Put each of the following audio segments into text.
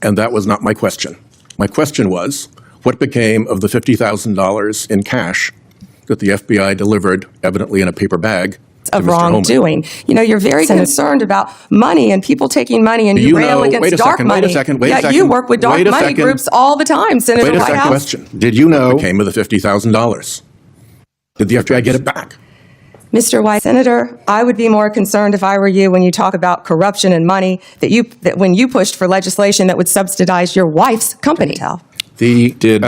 And that was not my question. My question was, what became of the $50,000 in cash that the FBI delivered, evidently in a paper bag, of wrongdoing? You know, you're very concerned about money and people taking money, and you rail against dark money. Yet you work with dark money groups all the time, Senator Whitehouse. Wait a second. Question. Did you know what became of the $50,000? Did the FBI get it back? Mr. White, Senator, I would be more concerned if I were you when you talk about corruption and money that when you pushed for legislation that would subsidize your wife's company. Did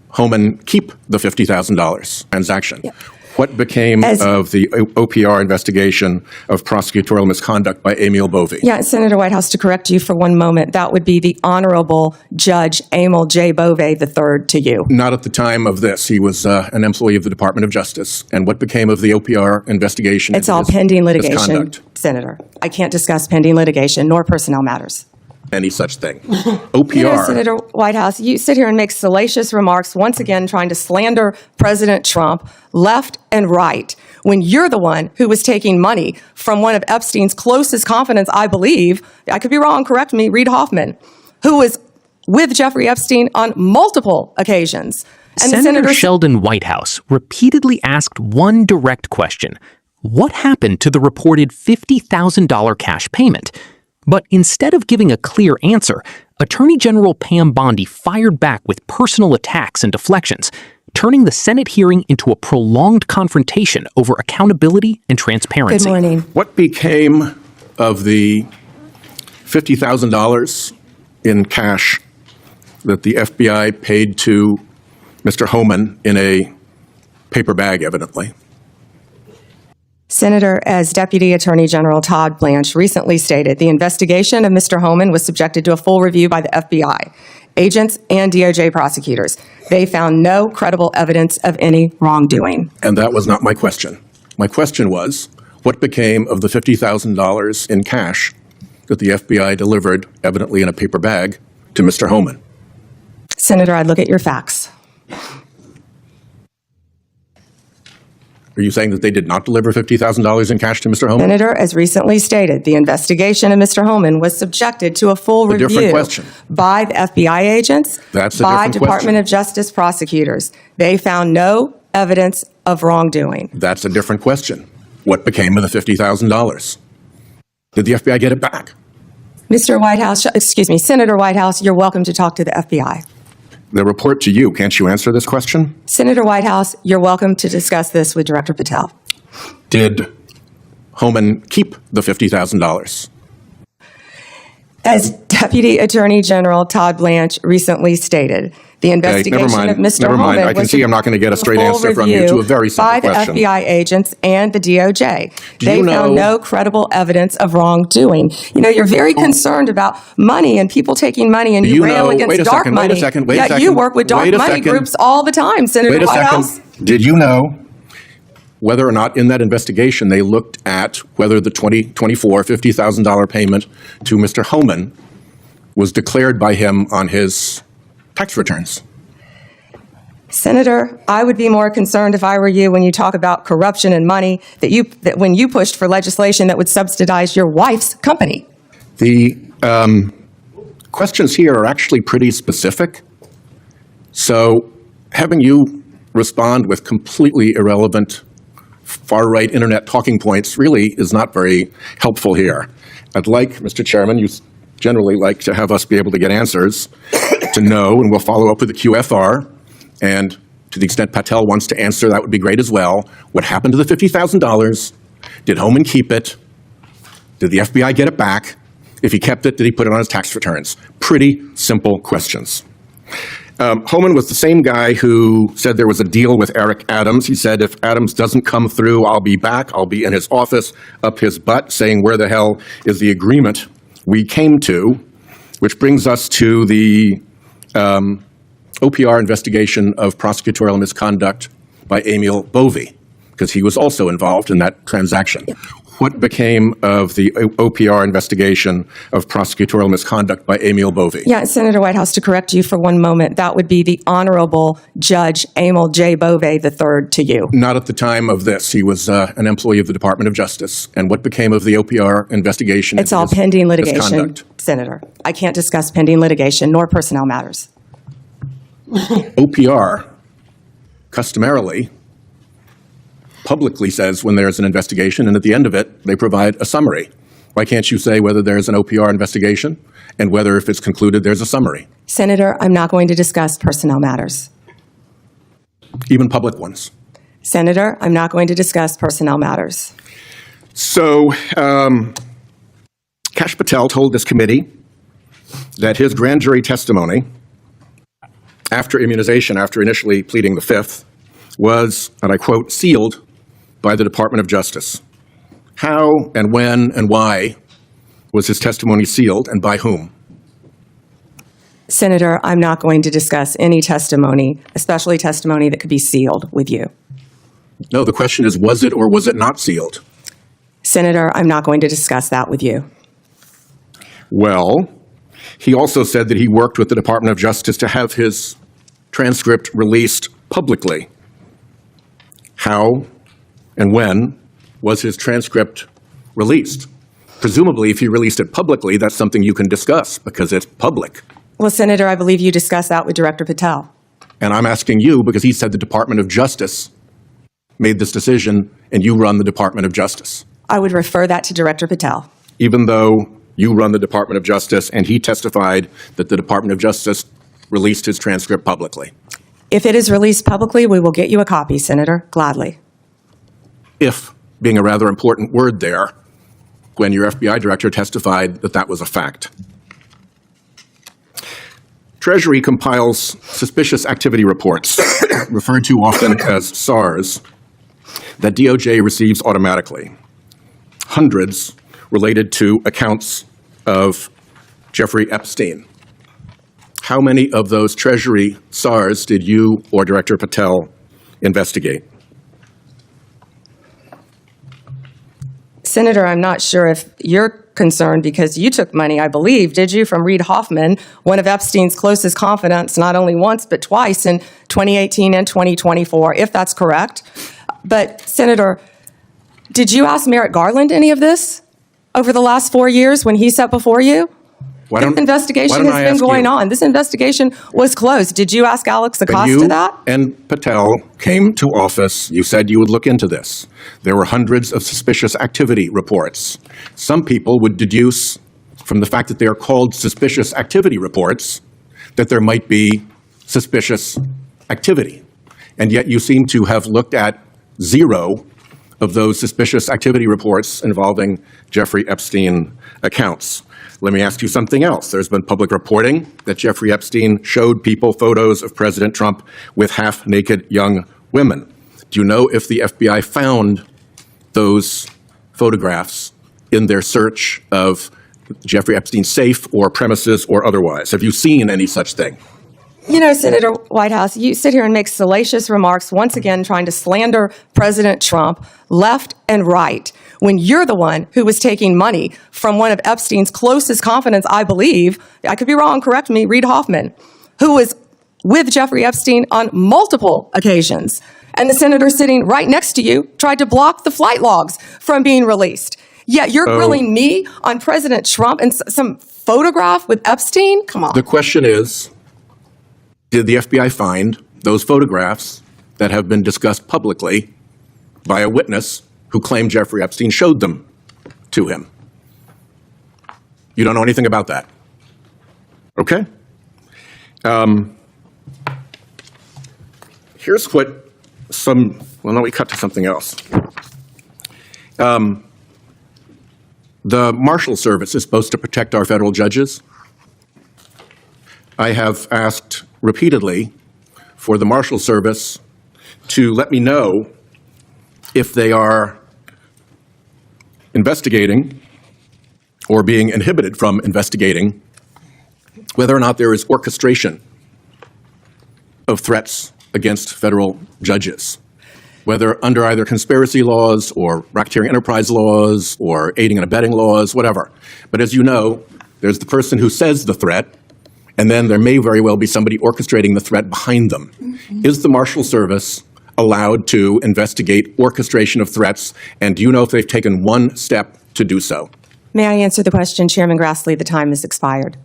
Homan keep the $50,000 transaction? Yeah. What became of the OPR investigation of prosecutorial misconduct by Emil Bovee? Yeah, Senator Whitehouse, to correct you for one moment, that would be the Honorable Judge Emil J. Bovee III to you. Not at the time of this. He was an employee of the Department of Justice. And what became of the OPR investigation? It's all pending litigation, Senator. I can't discuss pending litigation nor personnel matters. Any such thing. OPR. You know, Senator Whitehouse, you sit here and make salacious remarks, once again trying to slander President Trump left and right, when you're the one who was taking money from one of Epstein's closest confidants, I believe, I could be wrong, correct me, Reid Hoffman, who was with Jeffrey Epstein on multiple occasions. And Senator Sheldon Whitehouse repeatedly asked one direct question: what happened to the reported $50,000 cash payment? But instead of giving a clear answer, Attorney General Pam Bondi fired back with personal attacks and deflections, turning the Senate hearing into a prolonged confrontation over accountability and transparency. Good morning. What became of the $50,000 in cash that the FBI paid to Mr. Homan in a paper bag, evidently? Senator, as Deputy Attorney General Todd Blanche recently stated, the investigation of Mr. Homan was subjected to a full review by the FBI, agents, and DOJ prosecutors. They found no credible evidence of any wrongdoing. And that was not my question. My question was, what became of the $50,000 in cash that the FBI delivered, evidently in a paper bag, to Mr. Homan? Senator, I'd look at your facts. Are you saying that they did not deliver $50,000 in cash to Mr. Homan? Senator, as recently stated, the investigation of Mr. Homan was subjected to a full review by the FBI agents, by Department of Justice prosecutors. They found no evidence of wrongdoing. That's a different question. What became of the $50,000? Did the FBI get it back? Mr. Whitehouse, excuse me, Senator Whitehouse, you're welcome to talk to the FBI. The report to you. Can't you answer this question? Senator Whitehouse, you're welcome to discuss this with Director Patel. Did Homan keep the $50,000? As Deputy Attorney General Todd Blanche recently stated, the investigation of Mr. Homan I can see I'm not going to get a straight answer from you to a very simple question. By the FBI agents and the DOJ. They found no credible evidence of wrongdoing. You know, you're very concerned about money and people taking money, and you rail against dark money. Yet you work with dark money groups all the time, Senator Whitehouse. Did you know whether or not in that investigation they looked at whether the 2024 $50,000 payment to Mr. Homan was declared by him on his tax returns? Senator, I would be more concerned if I were you when you talk about corruption and money that when you pushed for legislation that would subsidize your wife's company. The questions here are actually pretty specific. So having you respond with completely irrelevant far-right internet talking points really is not very helpful here. I'd like, Mr. Chairman, you generally like to have us be able to get answers to know, and we'll follow up with the QFR. And to the extent Patel wants to answer, that would be great as well. What happened to the $50,000? Did Homan keep it? Did the FBI get it back? If he kept it, did he put it on his tax returns? Pretty simple questions. Homan was the same guy who said there was a deal with Eric Adams. He said, if Adams doesn't come through, I'll be back. I'll be in his office, up his butt, saying, where the hell is the agreement we came to? Which brings us to the OPR investigation of prosecutorial misconduct by Emil Bovee, because he was also involved in that transaction. What became of the OPR investigation of prosecutorial misconduct by Emil Bovee? Yeah, Senator Whitehouse, to correct you for one moment, that would be the Honorable Judge Emil J. Bovee III to you. Not at the time of this. He was an employee of the Department of Justice. And what became of the OPR investigation? It's all into his pending litigation, misconduct? Senator. I can't discuss pending litigation nor personnel matters. OPR customarily publicly says when there's an investigation, and at the end of it, they provide a summary. Why can't you say whether there's an OPR investigation and whether, if it's concluded, there's a summary? Senator, I'm not going to discuss personnel matters. Even public ones. Senator, I'm not going to discuss personnel matters. So, Kash Patel told this committee that his grand jury testimony after immunization, after initially pleading the Fifth, was, and I quote, sealed by the Department of Justice. How and when and why was his testimony sealed, and by whom? Senator, I'm not going to discuss any testimony, especially testimony that could be sealed with you. No, the question is, was it or was it not sealed? Senator, I'm not going to discuss that with you. Well, he also said that he worked with the Department of Justice to have his transcript released publicly. How and when was his transcript released? Presumably, if he released it publicly, that's something you can discuss because it's public. Well, Senator, I believe you discussed that with Director Patel. And I'm asking you because he said the Department of Justice made this decision and you run the Department of Justice. I would refer that to Director Patel. Even though you run the Department of Justice and he testified that the Department of Justice released his transcript publicly. If it is released publicly, we will get you a copy, Senator, gladly. If, being a rather important word there, when your FBI director testified that that was a fact. Treasury compiles suspicious activity reports, referred to often as SARs, that DOJ receives automatically. Hundreds related to accounts of Jeffrey Epstein. How many of those Treasury SARs did you or Director Patel investigate? Senator, I'm not sure if you're concerned because you took money, I believe, did you, from Reid Hoffman, one of Epstein's closest confidants, not only once but twice in 2018 and 2024, if that's correct. But, Senator, did you ask Merrick Garland any of this over the last 4 years when he sat before you? This investigation has been going on. This investigation was closed. Did you ask Alex Acosta that? And Patel came to office. You said you would look into this. There were hundreds of suspicious activity reports. Some people would deduce from the fact that they are called suspicious activity reports that there might be suspicious activity. And yet you seem to have looked at 0 of those suspicious activity reports involving Jeffrey Epstein accounts. Let me ask you something else. There's been public reporting that Jeffrey Epstein showed people photos of President Trump with half-naked young women. Do you know if the FBI found those photographs in their search of Jeffrey Epstein's safe or premises or otherwise? Have you seen any such thing? You know, Senator Whitehouse, you sit here and make salacious remarks, once again trying to slander President Trump left and right, when you're the one who was taking money from one of Epstein's closest confidants, I believe, I could be wrong, correct me, Reid Hoffman, who was with Jeffrey Epstein on multiple occasions. And the senator sitting right next to you tried to block the flight logs from being released. Yet you're grilling me on President Trump and some photograph with Epstein? Come on. The question is, did the FBI find those photographs that have been discussed publicly by a witness who claimed Jeffrey Epstein showed them to him? You don't know anything about that? Okay. Here's what well, no, we cut to something else. The Marshal Service is supposed to protect our federal judges. I have asked repeatedly for the Marshal Service to let me know if they are investigating or being inhibited from investigating whether or not there is orchestration of threats against federal judges. whether under either conspiracy laws or racketeering enterprise laws or aiding and abetting laws, whatever. But as you know, there's the person who says the threat, and then there may very well be somebody orchestrating the threat behind them. Is the Marshal Service allowed to investigate orchestration of threats, and do you know if they've taken one step to do so? May I answer the question, Chairman Grassley? The time has expired.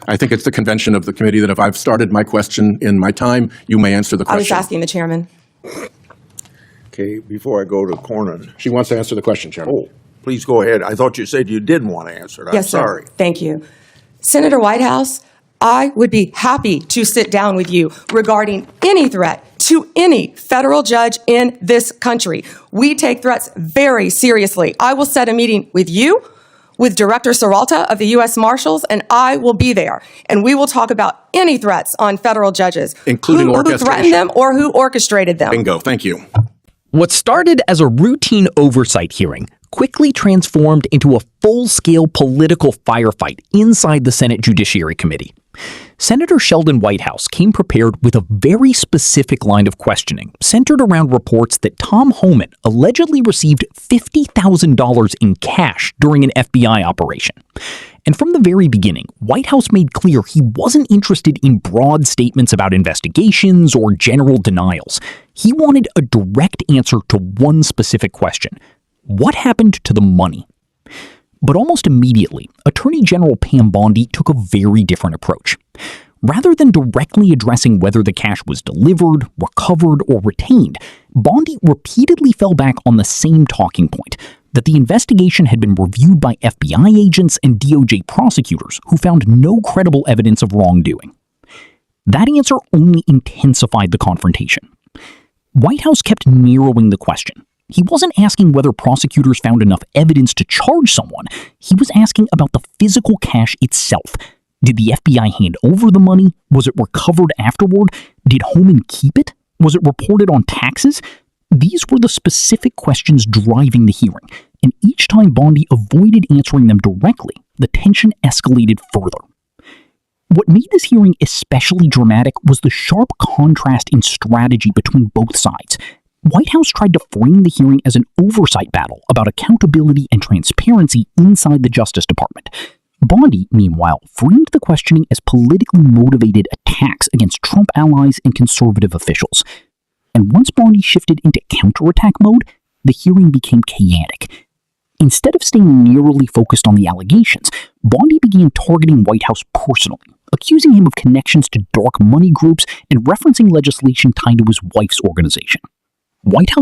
I think it's the convention of the committee that if I've started my question in my time, you may answer the I was question. asking the chairman. Okay, before I go to Cornyn. She wants to answer the question, Chairman. Oh, please go ahead. I thought you said you didn't want to answer it. I'm Yes, sir. sorry. Thank you. Senator Whitehouse, I would be happy to sit down with you regarding any threat to any federal judge in this country. We take threats very seriously. I will set a meeting with you, with Director Serralta of the U.S. Marshals, and I will be there. And we will talk about any threats on federal judges. Including who orchestration. threatened them or who orchestrated them. Bingo, thank you. What started as a routine oversight hearing quickly transformed into a full-scale political firefight inside the Senate Judiciary Committee. Senator Sheldon Whitehouse came prepared with a very specific line of questioning centered around reports that Tom Homan allegedly received $50,000 in cash during an FBI operation. And from the very beginning, Whitehouse made clear he wasn't interested in broad statements about investigations or general denials. He wanted a direct answer to one specific question. What happened to the money? But almost immediately, Attorney General Pam Bondi took a very different approach. Rather than directly addressing whether the cash was delivered, recovered, or retained, Bondi repeatedly fell back on the same talking point, that the investigation had been reviewed by FBI agents and DOJ prosecutors who found no credible evidence of wrongdoing. That answer only intensified the confrontation. Whitehouse kept narrowing the question. He wasn't asking whether prosecutors found enough evidence to charge someone. He was asking about the physical cash itself. Did the FBI hand over the money? Was it recovered afterward? Did Homan keep it? Was it reported on taxes? These were the specific questions driving the hearing, and each time Bondi avoided answering them directly, the tension escalated further. What made this hearing especially dramatic was the sharp contrast in strategy between both sides. Whitehouse tried to frame the hearing as an oversight battle about accountability and transparency inside the Justice Department. Bondi, meanwhile, framed the questioning as politically motivated attacks against Trump allies and conservative officials. And once Bondi shifted into counterattack mode, the hearing became chaotic. Instead of staying narrowly focused on the allegations, Bondi began targeting Whitehouse personally, accusing him of connections to dark money groups and referencing legislation tied to his wife's organization. Whitehouse